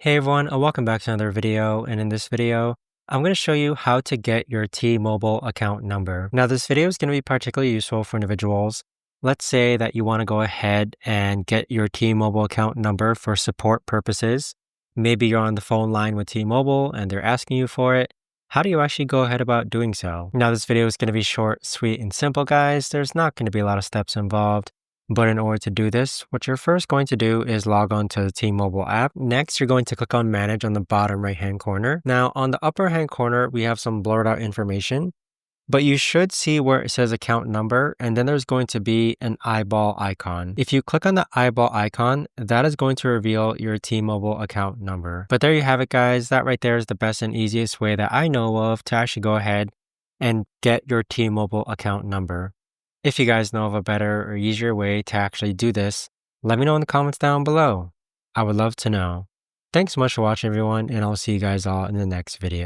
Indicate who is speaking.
Speaker 1: Hey everyone, welcome back to another video. And in this video, I'm going to show you how to get your T-Mobile account number. Now, this video is going to be particularly useful for individuals. Let's say that you want to go ahead and get your T-Mobile account number for support purposes. Maybe you're on the phone line with T-Mobile and they're asking you for it. How do you actually go ahead about doing so? Now, this video is going to be short, sweet, and simple, guys. There's not going to be a lot of steps involved. But in order to do this, what you're first going to do is log on to the T-Mobile app. Next, you're going to click on Manage on the bottom right-hand corner. Now, on the upper hand corner, we have some blurred out information, but you should see where it says account number, and then there's going to be an eyeball icon. If you click on the eyeball icon, that is going to reveal your T-Mobile account number. But there you have it, guys. That right there is the best and easiest way that I know of to actually go ahead and get your T-Mobile account number. If you guys know of a better or easier way to actually do this, let me know in the comments down below. I would love to know. Thanks so much for watching, everyone, and I'll see you guys all in the next video.